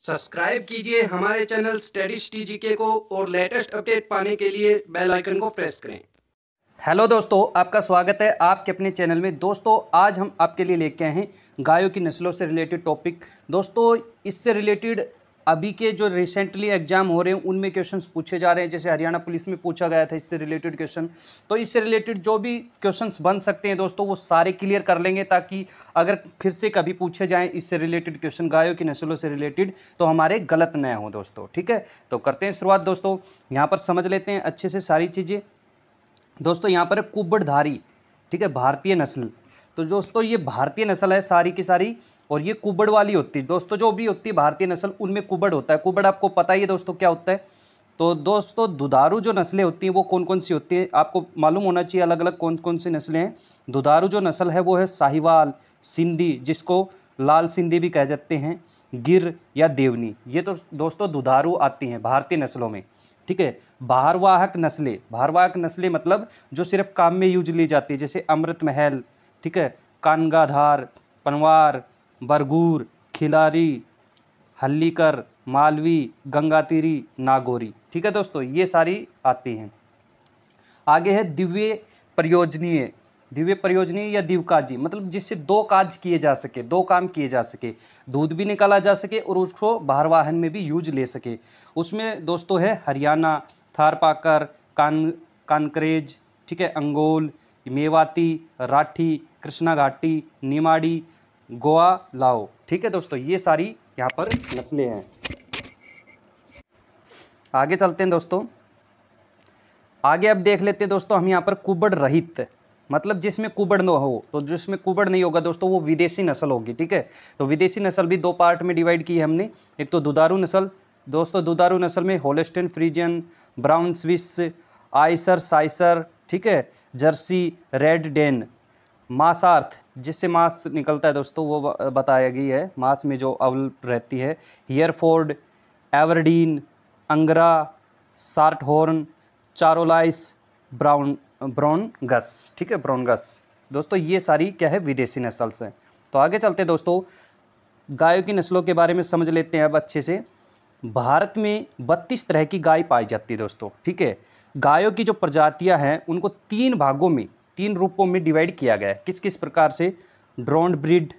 Subscribe कीजिए हमारे channel studies टीजीके को और लेटेस्ट अपडेट पाने के लिए बेल आइकन को प्रेस करें। हेलो दोस्तों, आपका स्वागत है आपके अपने चैनल में। दोस्तों आज हम आपके लिए लेके आए हैं गायों की नस्लों से रिलेटेड टॉपिक। दोस्तों इससे रिलेटेड अभी के जो रिसेंटली एग्जाम हो रहे हैं उनमें क्वेश्चंस पूछे जा रहे हैं। जैसे हरियाणा पुलिस में पूछा गया था इससे रिलेटेड क्वेश्चन, तो इससे रिलेटेड जो भी क्वेश्चंस बन सकते हैं दोस्तों वो सारे क्लियर कर लेंगे, ताकि अगर फिर से कभी पूछे जाएं इससे रिलेटेड क्वेश्चन गायों की नस्लों से रिलेटेड तो हमारे गलत न हो दोस्तों। ठीक है, तो करते हैं शुरुआत दोस्तों। यहाँ पर समझ लेते हैं अच्छे से सारी चीज़ें। दोस्तों यहाँ पर कुबड़धारी, ठीक है, भारतीय नस्ल। तो दोस्तों ये भारतीय नस्ल है सारी की सारी, और ये कुबड़ वाली होती है दोस्तों। जो भी होती है भारतीय नस्ल उनमें कुबड़ होता है। कुबड़ आपको पता ही है दोस्तों क्या होता है। तो दोस्तों दुधारू जो नस्लें होती हैं वो कौन कौन सी होती हैं आपको मालूम होना चाहिए, अलग अलग कौन कौन सी नस्लें हैं। दुधारू जो नस्ल है वो है साहिवाल, सिंधी, जिसको लाल सिंधी भी कह जाते हैं, गिर या देवनी। ये तो दोस्तों दुधारू आती हैं भारतीय नस्लों में। ठीक है, भारवाहक नस्लें मतलब जो सिर्फ काम में यूज ली जाती है, जैसे अमृत महल, ठीक है, कानगाधार, पनवार, बरगूर, खिलारी, हल्लीकर, मालवी, गंगातीरी, नागौरी। ठीक है दोस्तों, ये सारी आती हैं। आगे है दिव्य प्रयोजनीय या दिवकाजी, मतलब जिससे दो काज किए जा सके, दो काम किए जा सके, दूध भी निकाला जा सके और उसको भारवाहन में भी यूज ले सके। उसमें दोस्तों है हरियाणा, थारपाकर, कानकरेज, ठीक है, अंगोल, मेवाती, राठी, कृष्णा घाटी, निमाड़ी, गोवा लाओ। ठीक है दोस्तों, ये सारी यहाँ पर नस्लें हैं। आगे चलते हैं दोस्तों। आगे अब देख लेते हैं दोस्तों हम यहाँ पर कुबड़ रहित, मतलब जिसमें कुबड़ न हो। तो जिसमें कुबड़ नहीं होगा दोस्तों वो विदेशी नस्ल होगी। ठीक है, तो विदेशी नस्ल भी दो पार्ट में डिवाइड की है हमने। एक तो दुधारू नस्ल दोस्तों, दुधारू नस्ल में होल्स्टीन फ्रीजियन, ब्राउन स्विस, आइसर साइसर, ठीक है, जर्सी, रेड डेन, मांसार्थ जिससे मांस निकलता है दोस्तों वो बताया गई है, मांस में जो अव्ल रहती है, हियरफोर्ड, एवरडीन, अंगरा, सार्टहॉर्न, चारोलाइस, ब्राउनगस। ठीक है, ब्राउनगस दोस्तों, ये सारी क्या है विदेशी नस्ल हैं। तो आगे चलते हैं दोस्तों, गायों की नस्लों के बारे में समझ लेते हैं अब अच्छे से। भारत में 32 तरह की गाय पाई जाती है दोस्तों। ठीक है, गायों की जो प्रजातियां हैं उनको तीन भागों में, तीन रूपों में डिवाइड किया गया है। किस किस प्रकार से? ड्रोन ब्रीड,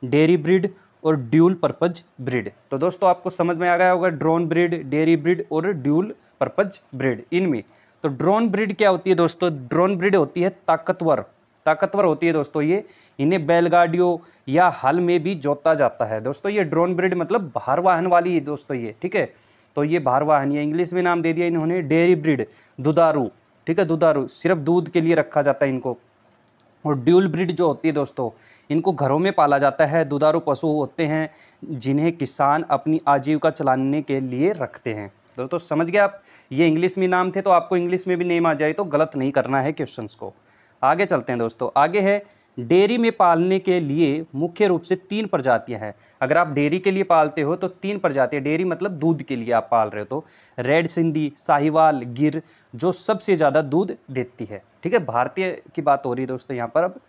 डेयरी ब्रीड और ड्यूल पर्पज ब्रीड। तो दोस्तों आपको समझ में आ गया होगा, ड्रोन ब्रीड, डेयरी ब्रीड और ड्यूल पर्पज ब्रीड। इनमें तो ड्रोन ब्रीड क्या होती है दोस्तों? ड्रोन ब्रीड होती है ताकतवर होती है दोस्तों। ये इन्हें बैलगाड़ियों या हल में भी जोता जाता है दोस्तों। ये ड्रोन ब्रीड मतलब भारवाहन वाली है दोस्तों ये। ठीक है, तो ये भारवाहन, ये इंग्लिश में नाम दे दिया इन्होंने डेयरी ब्रीड, दुधारू। ठीक है, दुधारू सिर्फ दूध के लिए रखा जाता है इनको। और ड्यूल ब्रीड जो होती है दोस्तों, इनको घरों में पाला जाता है। दुधारू पशु होते हैं जिन्हें किसान अपनी आजीविका चलाने के लिए रखते हैं। दोस्तों समझ गए आप, ये इंग्लिश में नाम थे तो आपको इंग्लिश में भी नेम आ जाए तो गलत नहीं करना है क्वेश्चंस को। आगे चलते हैं दोस्तों। आगे है डेयरी में पालने के लिए मुख्य रूप से तीन प्रजातियां हैं। अगर आप डेयरी के लिए पालते हो तो तीन प्रजातियां, डेयरी मतलब दूध के लिए आप पाल रहे हो तो रेड सिंधी, साहिवाल, गिर, जो सबसे ज़्यादा दूध देती है। ठीक है, भारतीय की बात हो रही है दोस्तों यहाँ पर। अब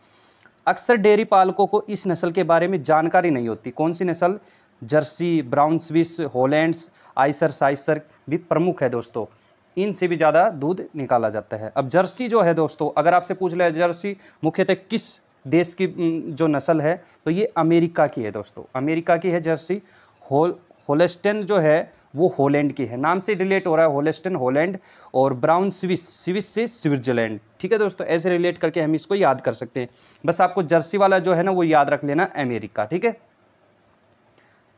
अक्सर डेयरी पालकों को इस नस्ल के बारे में जानकारी नहीं होती। कौन सी नस्ल? जर्सी, ब्राउन स्विस, हॉलैंड्स, आइसर साइसर भी प्रमुख है दोस्तों। इनसे भी ज़्यादा दूध निकाला जाता है। अब जर्सी जो है दोस्तों, अगर आपसे पूछ लिया जर्सी मुख्यतः किस देश की जो नस्ल है, तो ये अमेरिका की है दोस्तों, अमेरिका की है जर्सी। होल्स्टीन जो है वो हॉलैंड की है, नाम से रिलेट हो रहा है, होल्स्टीन हॉलैंड। और ब्राउन स्विस से स्विट्जरलैंड। ठीक है दोस्तों, ऐसे रिलेट करके हम इसको याद कर सकते हैं। बस आपको जर्सी वाला जो है ना वो याद रख लेना, अमेरिका। ठीक है,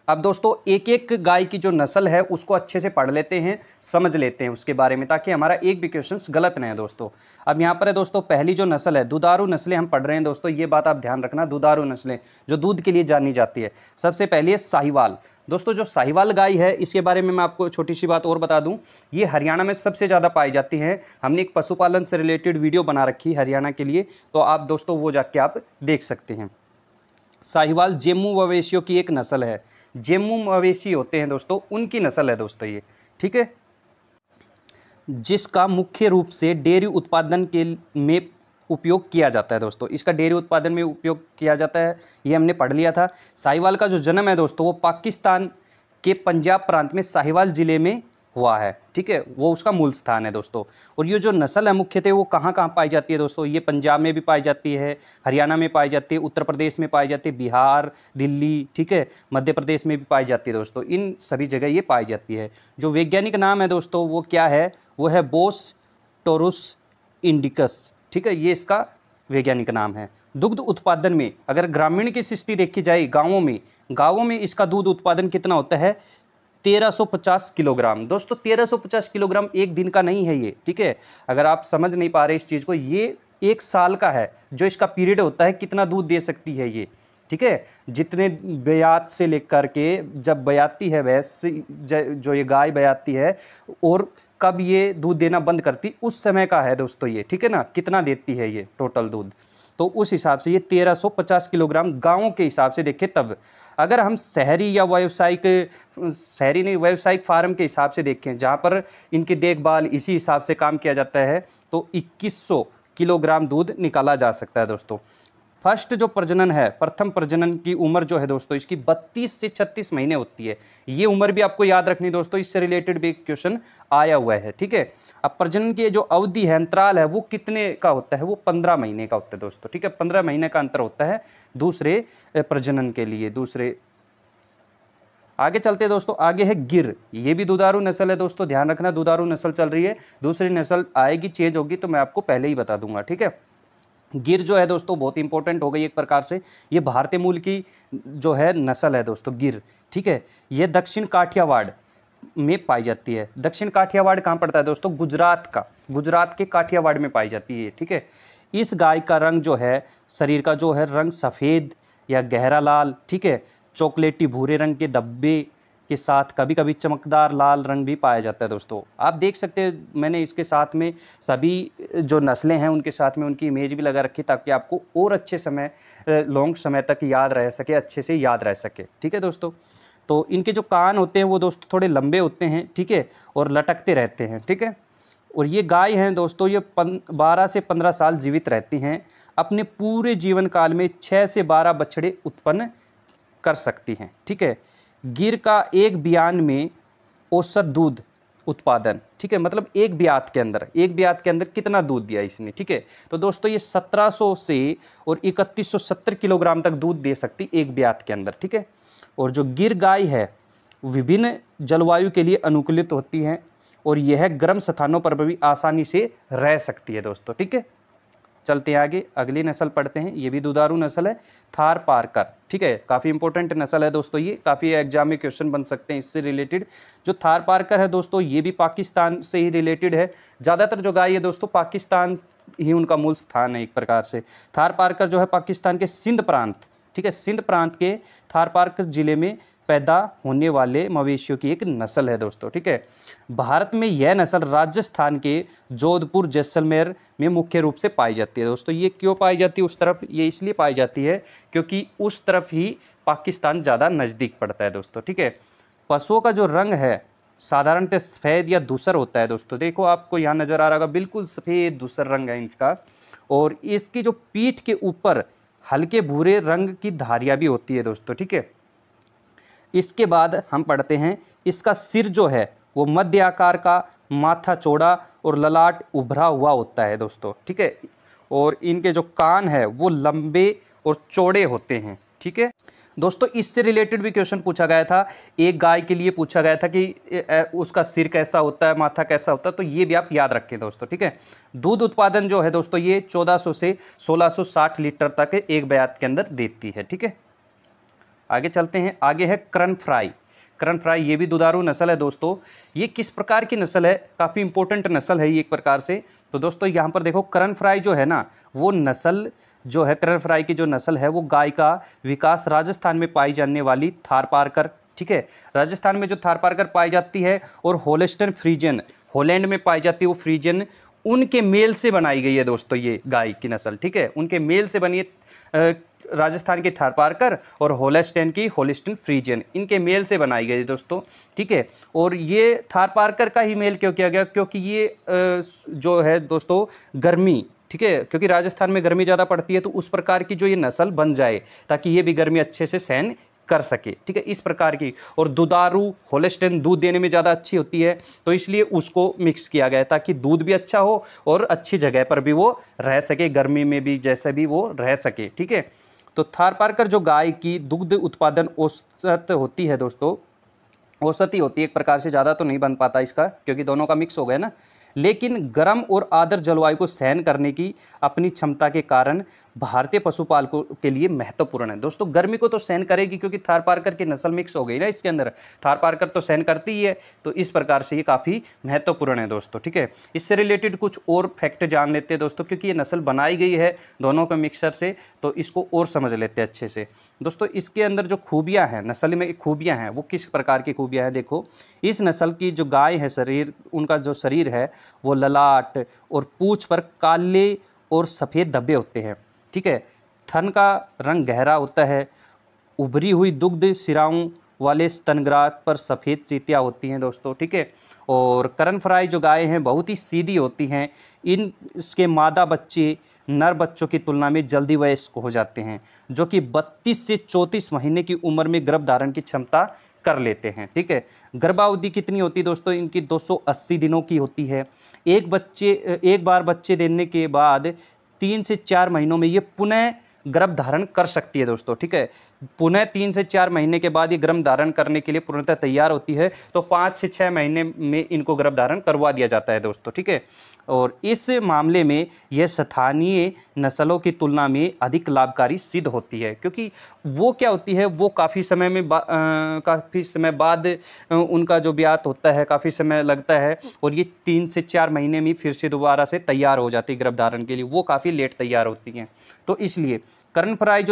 अब दोस्तों एक एक गाय की जो नस्ल है उसको अच्छे से पढ़ लेते हैं, समझ लेते हैं उसके बारे में, ताकि हमारा एक भी क्वेश्चन गलत ना है दोस्तों। अब यहाँ पर है दोस्तों पहली जो नस्ल है, दुधारू नस्लें हम पढ़ रहे हैं दोस्तों, ये बात आप ध्यान रखना, दुधारू नस्लें जो दूध के लिए जानी जाती है। सबसे पहली है साहिवाल। दोस्तों जो साहिवाल गाय है इसके बारे में मैं आपको छोटी सी बात और बता दूं, ये हरियाणा में सबसे ज़्यादा पाई जाती है। हमने एक पशुपालन से रिलेटेड वीडियो बना रखी हरियाणा के लिए, तो आप दोस्तों वो जाके आप देख सकते हैं। साहिवाल जेम्मू मवेशियों की एक नस्ल है। जेम्मू मवेशी होते हैं दोस्तों, उनकी नस्ल है दोस्तों ये। ठीक है, जिसका मुख्य रूप से डेयरी उत्पादन के में उपयोग किया जाता है दोस्तों। इसका डेयरी उत्पादन में उपयोग किया जाता है, ये हमने पढ़ लिया था। साहिवाल का जो जन्म है दोस्तों वो पाकिस्तान के पंजाब प्रांत में साहिवाल जिले में हुआ है, ठीक है, वो उसका मूल स्थान है दोस्तों। और ये जो नस्ल है मुख्यतः वो कहाँ कहाँ पाई जाती है दोस्तों, ये पंजाब में भी पाई जाती है, हरियाणा में पाई जाती है, उत्तर प्रदेश में पाई जाती है, बिहार, दिल्ली, ठीक है, मध्य प्रदेश में भी पाई जाती है दोस्तों। इन सभी जगह ये पाई जाती है। जो वैज्ञानिक नाम है दोस्तों वो क्या है, वो है बोस टोरुस इंडिकस, ठीक है, ये इसका वैज्ञानिक नाम है। दुग्ध उत्पादन में अगर ग्रामीण की स्थिति देखी जाए, गाँवों में इसका दूध उत्पादन कितना होता है, 1350 किलोग्राम दोस्तों। 1350 किलोग्राम एक दिन का नहीं है ये, ठीक है। अगर आप समझ नहीं पा रहे इस चीज़ को, ये एक साल का है जो इसका पीरियड होता है, कितना दूध दे सकती है ये, ठीक है। जितने ब्यात से लेकर के जब ब्याती है भैंस, जो ये गाय ब्याती है, और कब ये दूध देना बंद करती, उस समय का है दोस्तों ये, ठीक है ना, कितना देती है ये टोटल दूध। तो उस हिसाब से ये 1350 किलोग्राम गाँवों के हिसाब से देखें तब। अगर हम शहरी या व्यावसायिक फार्म के हिसाब से देखें, जहाँ पर इनकी देखभाल इसी हिसाब से काम किया जाता है, तो 2100 किलोग्राम दूध निकाला जा सकता है दोस्तों। फर्स्ट जो प्रजनन है, प्रथम प्रजनन की उम्र जो है दोस्तों इसकी 32 से 36 महीने होती है। ये उम्र भी आपको याद रखनी दोस्तों, इससे रिलेटेड भी क्वेश्चन आया हुआ है, ठीक है। अब प्रजनन की जो अवधि है, अंतराल है, वो कितने का होता है, वो 15 महीने का होता है दोस्तों, ठीक है। 15 महीने का अंतर होता है दूसरे प्रजनन के लिए, दूसरे। आगे चलते दोस्तों, आगे है गिर। ये भी दुधारू नस्ल है दोस्तों, ध्यान रखना, दुधारू नस्ल चल रही है। दूसरी नस्ल आएगी, चेंज होगी, तो मैं आपको पहले ही बता दूंगा, ठीक है। गिर जो है दोस्तों बहुत इंपॉर्टेंट हो गई एक प्रकार से, ये भारतीय मूल की जो है नस्ल है दोस्तों गिर, ठीक है। ये दक्षिण काठियावाड़ में पाई जाती है। दक्षिण काठियावाड़ कहाँ पड़ता है दोस्तों, गुजरात के काठियावाड़ में पाई जाती है, ठीक है। इस गाय का रंग जो है, शरीर का जो है रंग सफ़ेद या गहरा लाल, ठीक है, चॉकलेटी भूरे रंग के धब्बे के साथ कभी कभी चमकदार लाल रंग भी पाया जाता है दोस्तों। आप देख सकते हैं, मैंने इसके साथ में सभी जो नस्लें हैं उनके साथ में उनकी इमेज भी लगा रखी, ताकि आपको और अच्छे समय, लॉन्ग समय तक याद रह सके, अच्छे से याद रह सके, ठीक है दोस्तों। तो इनके जो कान होते हैं वो दोस्तों थोड़े लंबे होते हैं, ठीक है, और लटकते रहते हैं, ठीक है। और ये गाय हैं दोस्तों, ये 12 से 15 साल जीवित रहती हैं। अपने पूरे जीवन काल में 6 से 12 बछड़े उत्पन्न कर सकती हैं, ठीक है। गिर का एक बियान में औसत दूध उत्पादन, ठीक है, मतलब एक ब्यात के अंदर कितना दूध दिया इसने, ठीक है। तो दोस्तों ये 1700 से और 3170 किलोग्राम तक दूध दे सकती एक ब्यात के अंदर, ठीक है। और जो गिर गाय है विभिन्न जलवायु के लिए अनुकूलित होती हैं, और यह गर्म स्थानों पर भी आसानी से रह सकती है दोस्तों, ठीक है। चलते हैं आगे, अगली नस्ल पढ़ते हैं। ये भी दुधारू नस्ल है, थार पारकर, ठीक है, काफ़ी इंपॉर्टेंट नस्ल है दोस्तों। ये काफ़ी एग्जाम में क्वेश्चन बन सकते हैं इससे रिलेटेड। जो थार पारकर है दोस्तों, ये भी पाकिस्तान से ही रिलेटेड है। ज़्यादातर जो गाय है दोस्तों पाकिस्तान ही उनका मूल स्थान है एक प्रकार से। थार पारकर जो है पाकिस्तान के सिंध प्रांत, ठीक है, सिंध प्रांत के थार पारकर जिले में पैदा होने वाले मवेशियों की एक नस्ल है दोस्तों, ठीक है। भारत में यह नस्ल राजस्थान के जोधपुर जैसलमेर में मुख्य रूप से पाई जाती है दोस्तों। ये क्यों पाई जाती है उस तरफ, ये इसलिए पाई जाती है क्योंकि उस तरफ ही पाकिस्तान ज़्यादा नज़दीक पड़ता है दोस्तों, ठीक है। पशुओं का जो रंग है साधारणतः सफ़ेद या धूसर होता है दोस्तों। देखो आपको यहाँ नज़र आ रहा होगा, बिल्कुल सफ़ेद धूसर रंग है इसका। और इसकी जो पीठ के ऊपर हल्के भूरे रंग की धारियाँ भी होती है दोस्तों, ठीक है। इसके बाद हम पढ़ते हैं, इसका सिर जो है वो मध्य आकार का, माथा चौड़ा और ललाट उभरा हुआ होता है दोस्तों, ठीक है। और इनके जो कान है वो लंबे और चौड़े होते हैं, ठीक है दोस्तों। इससे रिलेटेड भी क्वेश्चन पूछा गया था, एक गाय के लिए पूछा गया था कि उसका सिर कैसा होता है, माथा कैसा होता है, तो ये भी आप याद रखें दोस्तों, ठीक है। दूध उत्पादन जो है दोस्तों ये 1400 से 1660 लीटर तक एक ब्यात के अंदर देती है, ठीक है। आगे चलते हैं, आगे है कर्ण फ्राई, ये भी दुधारू नस्ल है दोस्तों। ये किस प्रकार की नस्ल है, काफ़ी इंपॉर्टेंट नस्ल है ये एक प्रकार से। तो दोस्तों यहाँ पर देखो, कर्ण फ्राई जो है ना, वो नस्ल जो है, कर्ण फ्राई की जो नस्ल है वो गाय का विकास राजस्थान में पाई जाने वाली थार पारकर, ठीक है, राजस्थान में जो थार पारकर पाई जाती है, और होल्स्टीन फ्रीजियन हॉलैंड में पाई जाती है, वो फ्रीजियन उनके मेल से बनाई गई है दोस्तों ये गाय की नस्ल, ठीक है। उनके मेल से बनी राजस्थान की थार पारकर और होल्स्टीन की होल्स्टीन फ्रीजियन, इनके मेल से बनाई गई दोस्तों, ठीक है। और ये थार पारकर का ही मेल क्यों किया गया, क्योंकि ये जो है दोस्तों गर्मी, ठीक है, क्योंकि राजस्थान में गर्मी ज़्यादा पड़ती है, तो उस प्रकार की जो ये नस्ल बन जाए ताकि ये भी गर्मी अच्छे से सहन कर सके, ठीक है, इस प्रकार की। और दुधारू होल्स्टीन दूध देने में ज़्यादा अच्छी होती है, तो इसलिए उसको मिक्स किया गया ताकि दूध भी अच्छा हो और अच्छी जगह पर भी वो रह सके, गर्मी में भी जैसे भी वो रह सके, ठीक है। तो थारपारकर जो गाय की दुग्ध उत्पादन औसत होती है दोस्तों, औसत ही होती है एक प्रकार से, ज़्यादा तो नहीं बन पाता इसका क्योंकि दोनों का मिक्स हो गया ना, लेकिन गर्म और आर्द्र जलवायु को सहन करने की अपनी क्षमता के कारण भारतीय पशुपालकों के लिए महत्वपूर्ण है। दोस्तों गर्मी को तो सहन करेगी क्योंकि थारपारकर की नस्ल मिक्स हो गई ना इसके अंदर, थारपारकर तो सहन करती ही है, तो इस प्रकार से ये काफ़ी महत्वपूर्ण है दोस्तों, ठीक है। इससे रिलेटेड कुछ और फैक्ट जान लेते हैं दोस्तों, क्योंकि ये नस्ल बनाई गई है दोनों के मिक्सर से, तो इसको और समझ लेते हैं अच्छे से। दोस्तों इसके अंदर जो खूबियाँ हैं, नस्ल में खूबियाँ हैं, वो किस प्रकार की खूबियाँ हैं, देखो इस नस्ल की जो गाय है, शरीर उनका जो शरीर है वो ललाट और पूंछ पर काले और सफ़ेद धब्बे होते हैं, ठीक है। थन का रंग गहरा होता है, उभरी हुई दुग्ध सिराओं वाले स्तनग्रात पर सफ़ेद चीतियाँ होती हैं दोस्तों, ठीक है। और करण फ्राई जो गाय हैं बहुत ही सीधी होती हैं, इसके मादा बच्चे नर बच्चों की तुलना में जल्दी वयस्क हो जाते हैं, जो कि 32 से 34 महीने की उम्र में गर्भ धारण की क्षमता कर लेते हैं, ठीक है। गर्भावधि कितनी होती है दोस्तों, इनकी 280 दिनों की होती है। एक बार बच्चे देने के बाद 3 से 4 महीनों में ये पुनः गर्भ धारण कर सकती है दोस्तों, ठीक है। पुनः 3 से 4 महीने के बाद ये गर्भ धारण करने के लिए पूर्णतः तैयार होती है, तो 5 से 6 महीने में इनको गर्भ धारण करवा दिया जाता है दोस्तों, ठीक है। और इस मामले में यह स्थानीय नस्लों की तुलना में अधिक लाभकारी सिद्ध होती है, क्योंकि वो क्या होती है, वो काफ़ी समय बाद उनका जो ब्यात होता है काफ़ी समय लगता है, और ये 3 से 4 महीने में फिर से दोबारा से तैयार हो जाती है गर्भ धारण के लिए, वो काफ़ी लेट तैयार होती हैं। तो इसलिए करण फ्राई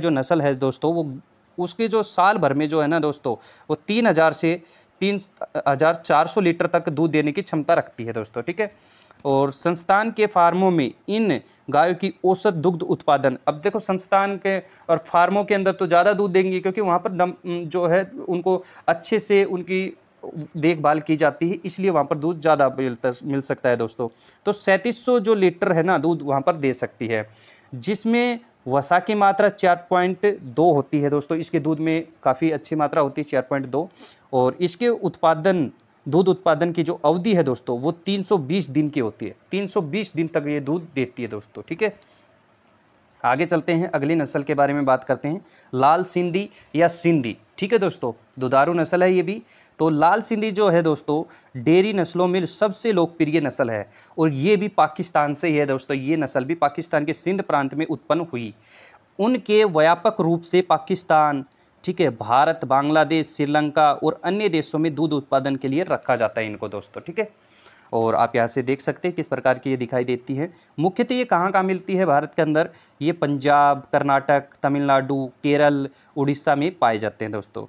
जो नस्ल है दोस्तों, वो उसके जो साल भर में जो है ना दोस्तों, वो 3000 से 3400 लीटर तक दूध देने की क्षमता रखती है दोस्तों, ठीक है। और संस्थान के फार्मों में इन गायों की औसत दुग्ध उत्पादन, अब देखो संस्थान के और फार्मों के अंदर तो ज़्यादा दूध देंगे क्योंकि वहाँ पर जो है उनको अच्छे से उनकी देखभाल की जाती है, इसलिए वहाँ पर दूध ज़्यादा मिल सकता है दोस्तों। तो 3700 जो लीटर है ना दूध वहाँ पर दे सकती है, जिसमें वसा की मात्रा 4.2 होती है दोस्तों। इसके दूध में काफ़ी अच्छी मात्रा होती है 4.2, और इसके दूध उत्पादन की जो अवधि है दोस्तों वो 320 दिन की होती है, 320 दिन तक ये दूध देती है दोस्तों, ठीक है। आगे चलते हैं, अगली नस्ल के बारे में बात करते हैं, लाल सिंधी या सिंधी, ठीक है दोस्तों, दुधारू नस्ल है ये भी। तो लाल सिंधी जो है दोस्तों डेयरी नस्लों में सबसे लोकप्रिय नस्ल है, और ये भी पाकिस्तान से ही है दोस्तों। ये नस्ल भी पाकिस्तान के सिंध प्रांत में उत्पन्न हुई। उनके व्यापक रूप से पाकिस्तान, ठीक है, भारत, बांग्लादेश, श्रीलंका और अन्य देशों में दूध उत्पादन के लिए रखा जाता है इनको दोस्तों, ठीक है। और आप यहाँ से देख सकते हैं किस प्रकार की ये दिखाई देती है। मुख्यतः ये कहाँ मिलती है भारत के अंदर, ये पंजाब, कर्नाटक, तमिलनाडु, केरल, उड़ीसा में पाए जाते हैं दोस्तों।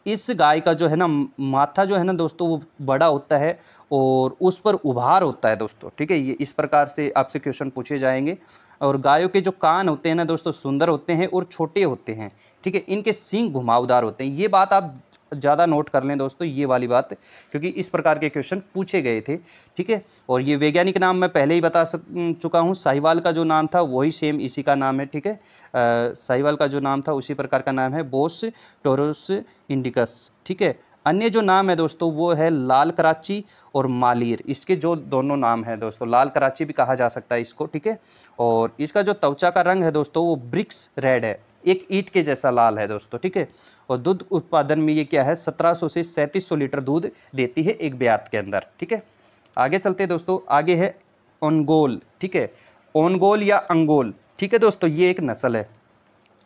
इस गाय का जो है ना माथा जो है ना दोस्तों वो बड़ा होता है और उस पर उभार होता है दोस्तों, ठीक है। ये इस प्रकार से आपसे क्वेश्चन पूछे जाएंगे। और गायों के जो कान होते हैं ना दोस्तों सुंदर होते हैं और छोटे होते हैं, ठीक है। इनके सींग घुमावदार होते हैं, ये बात आप ज़्यादा नोट कर लें दोस्तों, ये वाली बात, क्योंकि इस प्रकार के क्वेश्चन पूछे गए थे, ठीक है। और ये वैज्ञानिक नाम मैं पहले ही बता चुका हूँ, साहिवाल का जो नाम था वही सेम इसी का नाम है, ठीक है। साहिवाल का जो नाम था उसी प्रकार का नाम है बोस टोरस इंडिकस, ठीक है। अन्य जो नाम है दोस्तों वो है लाल कराची और मालिर, इसके जो दोनों नाम है दोस्तों, लाल कराची भी कहा जा सकता है इसको, ठीक है। और इसका जो त्वचा का रंग है दोस्तों वो ब्रिक्स रेड है, एक ईंट के जैसा लाल है दोस्तों, ठीक है। और दूध उत्पादन में ये क्या है 1700 से 3700 लीटर दूध देती है एक ब्यात के अंदर, ठीक है। आगे चलते हैं दोस्तों, आगे है ओनगोल, ठीक है, ओनगोल या अंगोल, ठीक है दोस्तों, ये एक नस्ल है।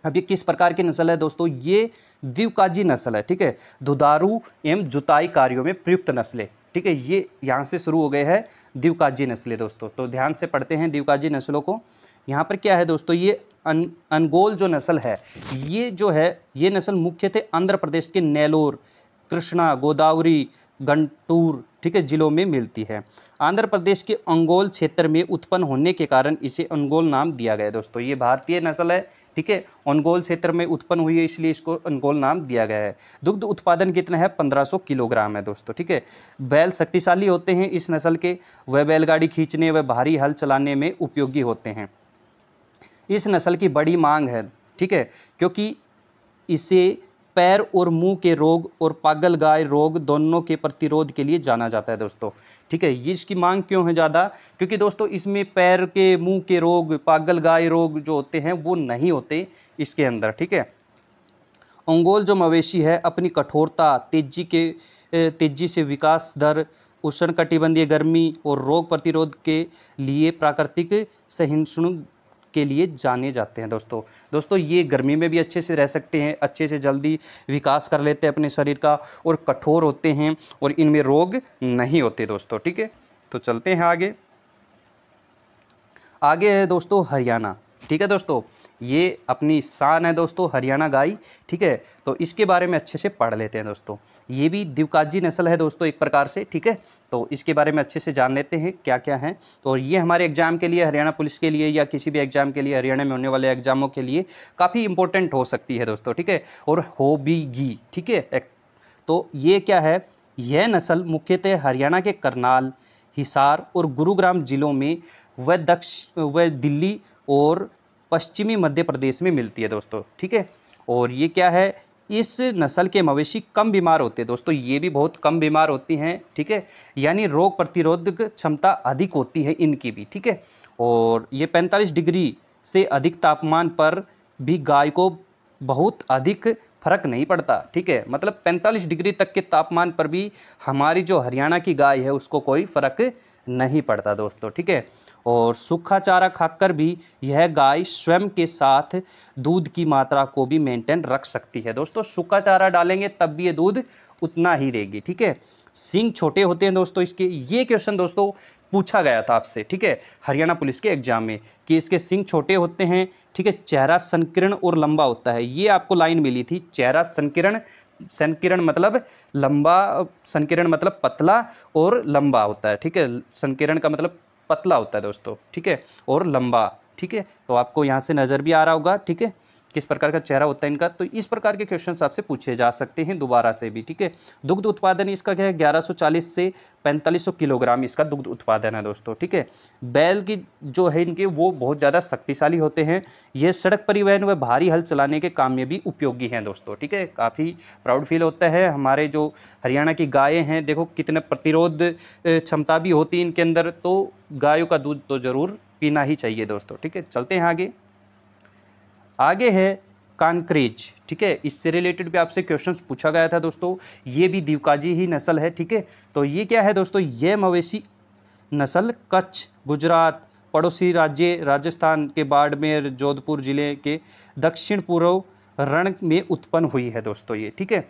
अब ये किस प्रकार की नस्ल है दोस्तों, ये द्विकाजी नस्ल है, ठीक है, दुधारू एवं जुताई कार्यों में प्रयुक्त नस्लें, ठीक है। ये यहाँ से शुरू हो गए हैं द्विकाजी नस्लें दोस्तों, तो ध्यान से पढ़ते हैं द्विकाजी नस्लों को। यहाँ पर क्या है दोस्तों, ये अनगोल जो नस्ल है, ये जो है ये नस्ल मुख्यतः आंध्र प्रदेश के नेलोर, कृष्णा, गोदावरी, गंटूर, ठीक है, जिलों में मिलती है। आंध्र प्रदेश के अंगोल क्षेत्र में उत्पन्न होने के कारण इसे अंगोल नाम दिया गया है दोस्तों। ये भारतीय नस्ल है, ठीक है, अंगोल क्षेत्र में उत्पन्न हुई है इसलिए इसको अंगोल नाम दिया गया है। दुग्ध उत्पादन कितना है 1500 किलोग्राम है दोस्तों, ठीक है। बैल शक्तिशाली होते हैं इस नस्ल के, वह बैलगाड़ी खींचने व भारी हल चलाने में उपयोगी होते हैं। इस नस्ल की बड़ी मांग है, ठीक है, क्योंकि इसे पैर और मुंह के रोग और पागल गाय रोग दोनों के प्रतिरोध के लिए जाना जाता है दोस्तों। ठीक है, ये इसकी मांग क्यों है ज़्यादा? क्योंकि दोस्तों इसमें पैर के, मुंह के रोग, पागल गाय रोग जो होते हैं वो नहीं होते इसके अंदर। ठीक है, ओंगोल जो मवेशी है अपनी कठोरता, तेजी से विकास दर, उष्णकटिबंधीय गर्मी और रोग प्रतिरोध के लिए प्राकृतिक सहिष्णु के लिए जाने जाते हैं दोस्तों ये गर्मी में भी अच्छे से रह सकते हैं, अच्छे से जल्दी विकास कर लेते हैं अपने शरीर का, और कठोर होते हैं और इनमें रोग नहीं होते दोस्तों। ठीक है, तो चलते हैं आगे। आगे है दोस्तों हरियाणा। ठीक है दोस्तों, ये अपनी शान है दोस्तों हरियाणा गाय। ठीक है, तो इसके बारे में अच्छे से पढ़ लेते हैं दोस्तों। ये भी दिवकाजी नस्ल है दोस्तों एक प्रकार से। ठीक है, तो इसके बारे में अच्छे से जान लेते हैं क्या क्या है। तो ये हमारे एग्जाम के लिए, हरियाणा पुलिस के लिए या किसी भी एग्जाम के लिए, हरियाणा में होने वाले एग्जामों के लिए काफ़ी इंपॉर्टेंट हो सकती है दोस्तों। ठीक है, और हो भी गी। ठीक है, तो ये क्या है, यह नस्ल मुख्यतः हरियाणा के करनाल, हिसार और गुरुग्राम जिलों में व दिल्ली और पश्चिमी मध्य प्रदेश में मिलती है दोस्तों। ठीक है, और ये क्या है, इस नस्ल के मवेशी कम बीमार होते हैं दोस्तों, ये भी बहुत कम बीमार होती हैं। ठीक है, यानी रोग प्रतिरोधक क्षमता अधिक होती है इनकी भी। ठीक है, और ये 45 डिग्री से अधिक तापमान पर भी गाय को बहुत अधिक फर्क नहीं पड़ता। ठीक है, मतलब 45 डिग्री तक के तापमान पर भी हमारी जो हरियाणा की गाय है उसको कोई फर्क नहीं पड़ता दोस्तों। ठीक है, और सूखा चारा खाकर भी यह गाय स्वयं के साथ दूध की मात्रा को भी मेंटेन रख सकती है दोस्तों। सूखा चारा डालेंगे तब भी ये दूध उतना ही देगी। ठीक है, सींग छोटे होते हैं दोस्तों इसके। ये क्वेश्चन दोस्तों पूछा गया था आपसे। ठीक है, हरियाणा पुलिस के एग्जाम में कि इसके सींग छोटे होते हैं। ठीक है, चेहरा संकीर्ण और लंबा होता है। ये आपको लाइन मिली थी, चेहरा संकीर्ण, संकीर्ण मतलब लंबा, संकीर्ण मतलब पतला और लंबा होता है। ठीक है, संकीर्ण का मतलब पतला होता है दोस्तों। ठीक है, और लंबा। ठीक है, तो आपको यहाँ से नज़र भी आ रहा होगा। ठीक है, किस प्रकार का चेहरा होता है इनका। तो इस प्रकार के क्वेश्चन आपसे पूछे जा सकते हैं दोबारा से भी। ठीक है, दुग्ध उत्पादन इसका क्या है, 1140 से 4500 किलोग्राम इसका दुग्ध उत्पादन है दोस्तों। ठीक है, बैल की जो है इनके वो बहुत ज़्यादा शक्तिशाली होते हैं। ये सड़क परिवहन व भारी हल चलाने के काम में भी उपयोगी हैं दोस्तों। ठीक है, काफ़ी प्राउड फील होता है हमारे जो हरियाणा की गायें हैं, देखो कितने प्रतिरोध क्षमता भी होती है इनके अंदर। तो गायों का दूध तो ज़रूर पीना ही चाहिए दोस्तों। ठीक है, चलते हैं आगे। आगे है कानक्रेज। ठीक है, इससे रिलेटेड भी आपसे क्वेश्चंस पूछा गया था दोस्तों। ये भी दिवकाजी ही नस्ल है। ठीक है, तो ये क्या है दोस्तों, ये मवेशी नस्ल कच्छ, गुजरात, पड़ोसी राज्य राजस्थान के बाड़मेर, जोधपुर जिले के दक्षिण पूर्व रण में उत्पन्न हुई है दोस्तों ये। ठीक है,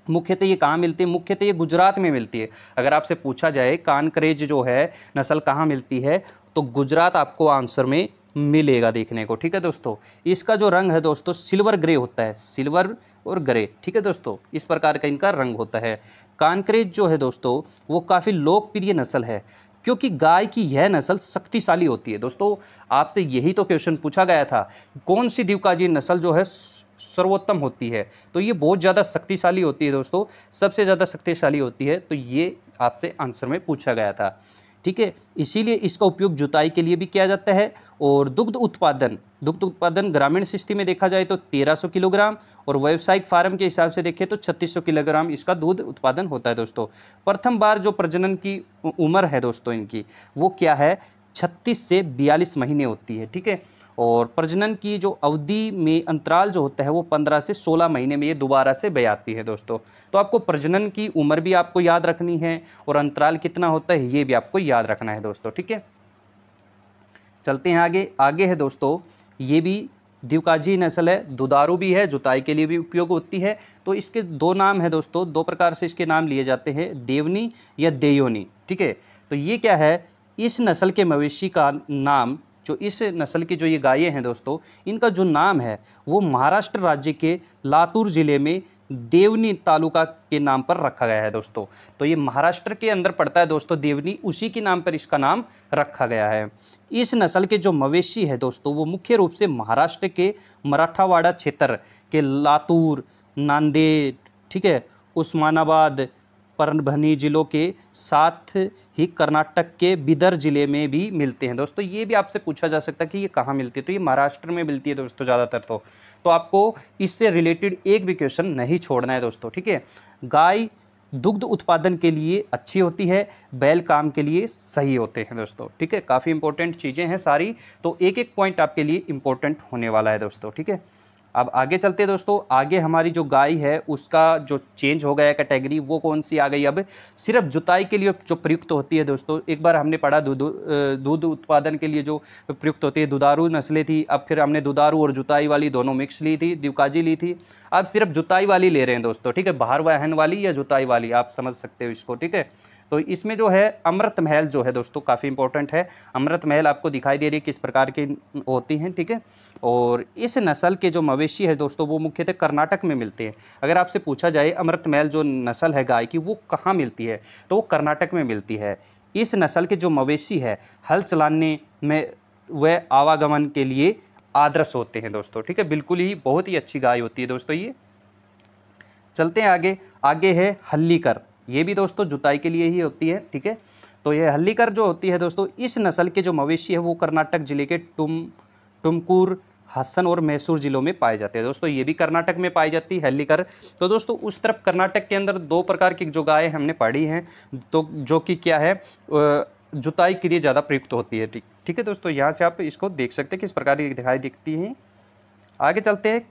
मुख्यतः ये कहाँ मिलती है, मुख्यतः ये गुजरात में मिलती है। अगर आपसे पूछा जाए कानक्रेज जो है नस्ल कहाँ मिलती है, तो गुजरात आपको आंसर में मिलेगा देखने को। ठीक है दोस्तों, इसका जो रंग है दोस्तों सिल्वर ग्रे होता है, सिल्वर और ग्रे। ठीक है दोस्तों, इस प्रकार का इनका रंग होता है। कानक्रेज जो है दोस्तों वो काफ़ी लोकप्रिय नस्ल है क्योंकि गाय की यह नस्ल शक्तिशाली होती है दोस्तों। आपसे यही तो क्वेश्चन पूछा गया था, कौन सी दिवकाजी नस्ल जो है सर्वोत्तम होती है, तो ये बहुत ज़्यादा शक्तिशाली होती है दोस्तों, सबसे ज़्यादा शक्तिशाली होती है। तो ये आपसे आंसर में पूछा गया था। ठीक है, इसीलिए इसका उपयोग जुताई के लिए भी किया जाता है। और दुग्ध उत्पादन ग्रामीण स्थिति में देखा जाए तो 1300 किलोग्राम और व्यावसायिक फार्म के हिसाब से देखें तो 3600 किलोग्राम इसका दूध उत्पादन होता है दोस्तों। प्रथम बार जो प्रजनन की उम्र है दोस्तों इनकी वो क्या है, 36 से 42 महीने होती है। ठीक है, और प्रजनन की जो अवधि में अंतराल जो होता है वो 15 से 16 महीने में ये दोबारा से बयाती है दोस्तों। तो आपको प्रजनन की उम्र भी आपको याद रखनी है और अंतराल कितना होता है ये भी आपको याद रखना है दोस्तों। ठीक है, चलते हैं आगे। आगे है दोस्तों ये भी दिवकाजी नस्ल है, दुधारू भी है, जुताई के लिए भी उपयोग होती है। तो इसके दो नाम है दोस्तों, दो प्रकार से इसके नाम लिए जाते हैं, देवनी या देयोनी। ठीक है, तो ये क्या है, इस नस्ल के मवेशी का नाम, जो इस नस्ल की जो ये गायें हैं दोस्तों इनका जो नाम है वो महाराष्ट्र राज्य के लातूर ज़िले में देवनी तालुका के नाम पर रखा गया है दोस्तों। तो ये महाराष्ट्र के अंदर पड़ता है दोस्तों देवनी, उसी के नाम पर इसका नाम रखा गया है। इस नस्ल के जो मवेशी है दोस्तों वो मुख्य रूप से महाराष्ट्र के मराठावाड़ा क्षेत्र के लातूर, नांदेड़, ठीक है, उस्मानाबाद, परभणी जिलों के साथ ही कर्नाटक के बिदर जिले में भी मिलते हैं दोस्तों। ये भी आपसे पूछा जा सकता है कि ये कहाँ मिलती है, तो ये महाराष्ट्र में मिलती है दोस्तों ज़्यादातर। तो आपको इससे रिलेटेड एक भी क्वेश्चन नहीं छोड़ना है दोस्तों, ठीक है। गाय दुग्ध उत्पादन के लिए अच्छी होती है, बैल काम के लिए सही होते हैं दोस्तों, ठीक है। काफ़ी इंपॉर्टेंट चीज़ें हैं सारी, तो एक एक पॉइंट आपके लिए इंपॉर्टेंट होने वाला है दोस्तों, ठीक है। अब आगे चलते हैं दोस्तों। आगे हमारी जो गाय है उसका जो चेंज हो गया कैटेगरी, वो कौन सी आ गई, अब सिर्फ जुताई के लिए जो प्रयुक्त होती है दोस्तों। एक बार हमने पढ़ा दूध उत्पादन के लिए जो प्रयुक्त होती है दुधारू नस्लें थी, अब फिर हमने दुधारू और जुताई वाली दोनों मिक्स ली थी, दिवकाजी ली थी। अब सिर्फ जुताई वाली ले रहे हैं दोस्तों, ठीक है। बाहर वाहन वाली या जुताई वाली, आप समझ सकते हो इसको, ठीक है। तो इसमें जो है अमृत महल जो है दोस्तों काफ़ी इंपॉर्टेंट है। अमृत महल आपको दिखाई दे रही है किस प्रकार की होती हैं, ठीक है। और इस नस्ल के जो मवेशी है दोस्तों वो मुख्यतः कर्नाटक में मिलते हैं। अगर आपसे पूछा जाए अमृत महल जो नस्ल है गाय की वो कहाँ मिलती है, तो वो कर्नाटक में मिलती है। इस नस्ल के जो मवेशी है हल चलाने में व आवागमन के लिए आदर्श होते हैं दोस्तों, ठीक है। बिल्कुल ही बहुत ही अच्छी गाय होती है दोस्तों ये। चलते हैं आगे। आगे है हल्लीकर, ये भी दोस्तों जुताई के लिए ही होती है, ठीक है। तो ये हल्लीकर जो होती है दोस्तों, इस नस्ल के जो मवेशी है वो कर्नाटक जिले के टुमकुर, हसन और मैसूर जिलों में पाए जाते हैं दोस्तों। ये भी कर्नाटक में पाई जाती है हल्लीकर। तो दोस्तों उस तरफ कर्नाटक के अंदर दो प्रकार की जो गायें हमने पढ़ी हैं, तो जो कि क्या है जुताई के लिए ज़्यादा प्रयुक्त होती है, ठीक है दोस्तों। यहाँ से आप इसको देख सकते हैं किस प्रकार की दिखाई दिखती हैं। आगे चलते हैं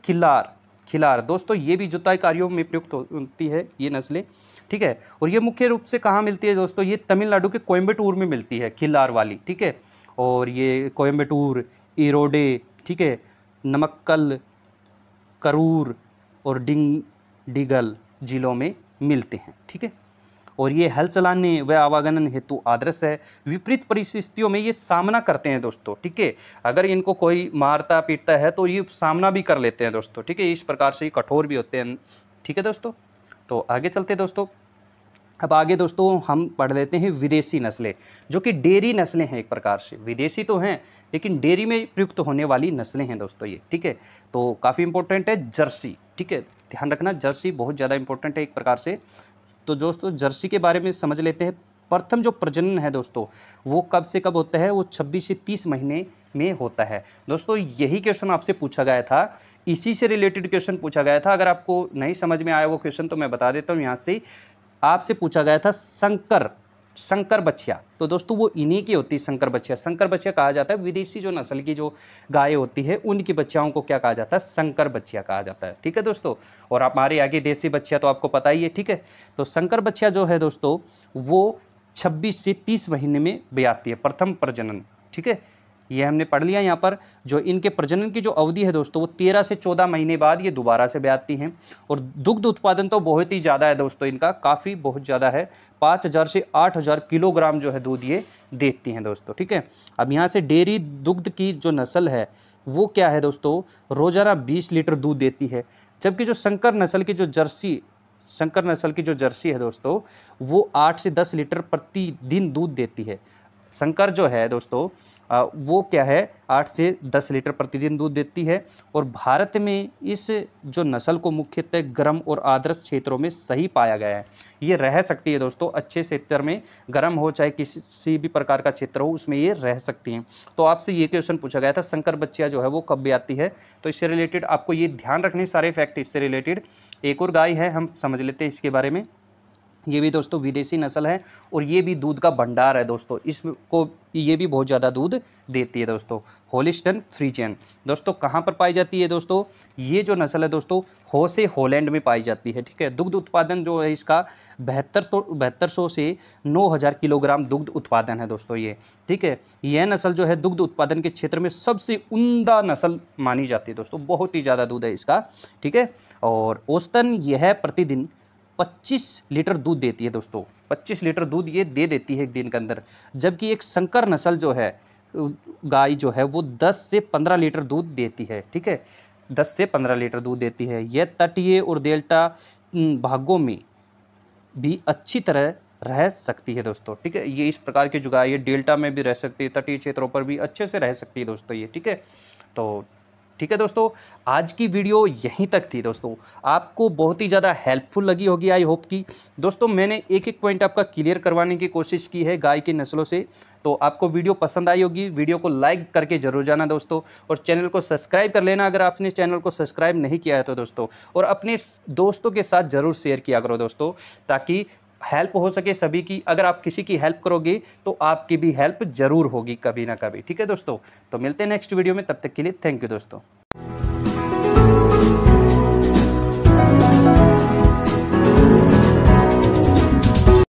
खिलार दोस्तों, ये भी जुताई कार्यों में प्रयुक्त होती है ये नस्लें, ठीक है। और ये मुख्य रूप से कहाँ मिलती है दोस्तों, ये तमिलनाडु के कोयम्बटूर में मिलती है खिलार वाली, ठीक है। और ये कोयम्बटूर, इरोडे, ठीक है, नमक्कल, करूर और डिंडिगल जिलों में मिलते हैं, ठीक है। और ये हल चलाने व आवागमन हेतु आदर्श है। विपरीत परिस्थितियों में ये सामना करते हैं दोस्तों, ठीक है। अगर इनको कोई मारता पीटता है तो ये सामना भी कर लेते हैं दोस्तों, ठीक है। इस प्रकार से ये कठोर भी होते हैं, ठीक है दोस्तों। तो आगे चलते हैं दोस्तों। अब आगे दोस्तों हम पढ़ लेते हैं विदेशी नस्लें, जो कि डेयरी नस्लें हैं। एक प्रकार से विदेशी तो हैं लेकिन डेयरी में प्रयुक्त होने वाली नस्लें हैं दोस्तों ये, ठीक है। तो काफ़ी इंपॉर्टेंट है जर्सी, ठीक है। ध्यान रखना जर्सी बहुत ज़्यादा इंपॉर्टेंट है एक प्रकार से। तो दोस्तों जर्सी के बारे में समझ लेते हैं। प्रथम जो प्रजनन है दोस्तों वो कब से कब होता है, वो 26 से 30 महीने में होता है दोस्तों। यही क्वेश्चन आपसे पूछा गया था, इसी से रिलेटेड क्वेश्चन पूछा गया था। अगर आपको नहीं समझ में आया वो क्वेश्चन तो मैं बता देता हूँ यहाँ से। आपसे पूछा गया था शंकर बछिया, तो दोस्तों वो इन्हीं की होती है शंकर बछिया। शंकर बछिया कहा जाता है विदेशी जो नस्ल की जो गाय होती है उनकी बच्चियों को क्या कहा जाता है, शंकर बछिया कहा जाता है, ठीक है दोस्तों। और हमारे आगे देसी बछिया तो आपको पता ही है, ठीक है। तो शंकर बछिया जो है दोस्तों वो 26 से 30 महीने में ब्याती है, प्रथम प्रजनन, ठीक है। ये हमने पढ़ लिया यहाँ पर। जो इनके प्रजनन की जो अवधि है दोस्तों वो 13 से 14 महीने बाद ये दोबारा से ब्याती हैं। और दुग्ध उत्पादन तो बहुत ही ज़्यादा है दोस्तों, इनका काफ़ी बहुत ज़्यादा है। 5000 से 8000 किलोग्राम जो है दूध ये देती हैं दोस्तों, ठीक है। अब यहाँ से डेयरी दुग्ध की जो नस्ल है वो क्या है दोस्तों, रोज़ाना 20 लीटर दूध देती है। जबकि जो शंकर नस्ल की जो जर्सी है दोस्तों वो 8 से 10 लीटर प्रतिदिन दूध देती है। शंकर जो है दोस्तों वो क्या है 8 से 10 लीटर प्रतिदिन दूध देती है। और भारत में इस जो नस्ल को मुख्यतः गर्म और आर्द्र क्षेत्रों में सही पाया गया है। ये रह सकती है दोस्तों अच्छे क्षेत्र में, गर्म हो चाहे किसी भी प्रकार का क्षेत्र हो उसमें ये रह सकती हैं। तो आपसे ये क्वेश्चन पूछा गया था शंकर बच्चियाँ जो है वो कब ब्याती है, तो इससे रिलेटेड आपको ये ध्यान रखने सारे फैक्ट इससे रिलेटेड। एक और गाय है हम समझ लेते हैं इसके बारे में। ये भी दोस्तों विदेशी नस्ल है और ये भी दूध का भंडार है दोस्तों, इसको ये भी बहुत ज़्यादा दूध देती है दोस्तों। होलिस्टन फ्रीजियन दोस्तों कहाँ पर पाई जाती है दोस्तों, ये जो नस्ल है दोस्तों हो से हॉलैंड में पाई जाती है, ठीक है। दुग्ध उत्पादन जो है इसका 7200 से 9000 किलोग्राम दुग्ध उत्पादन है दोस्तों ये, ठीक है। यह नस्ल जो है दुग्ध उत्पादन के क्षेत्र में सबसे उम्दा नस्ल मानी जाती है दोस्तों, बहुत ही ज़्यादा दूध है इसका, ठीक है। और औसतन यह प्रतिदिन 25 लीटर दूध देती है दोस्तों, 25 लीटर दूध ये दे देती है एक दिन के अंदर। जबकि एक संकर नस्ल जो है गाय जो है वो 10 से 15 लीटर दूध देती है, ठीक है। 10 से 15 लीटर दूध देती है। यह तटीय और डेल्टा भागों में भी अच्छी तरह रह सकती है दोस्तों, ठीक है। ये इस प्रकार की जो गाय ये डेल्टा में भी रह सकती है, तटीय क्षेत्रों पर भी अच्छे से रह सकती है दोस्तों ये, ठीक है। तो ठीक है दोस्तों, आज की वीडियो यहीं तक थी दोस्तों। आपको बहुत ही ज़्यादा हेल्पफुल लगी होगी आई होप कि दोस्तों मैंने एक एक पॉइंट आपका क्लियर करवाने की कोशिश की है गाय की नस्लों से। तो आपको वीडियो पसंद आई होगी, वीडियो को लाइक करके जरूर जाना दोस्तों, और चैनल को सब्सक्राइब कर लेना अगर आपने चैनल को सब्सक्राइब नहीं किया है तो दोस्तों, और अपने दोस्तों के साथ ज़रूर शेयर किया करो दोस्तों, ताकि हेल्प हो सके सभी की। अगर आप किसी की हेल्प करोगे तो आपकी भी हेल्प ज़रूर होगी कभी ना कभी। ठीक है दोस्तों, तो मिलते हैं नेक्स्ट वीडियो में, तब तक के लिए थैंक यू दोस्तों।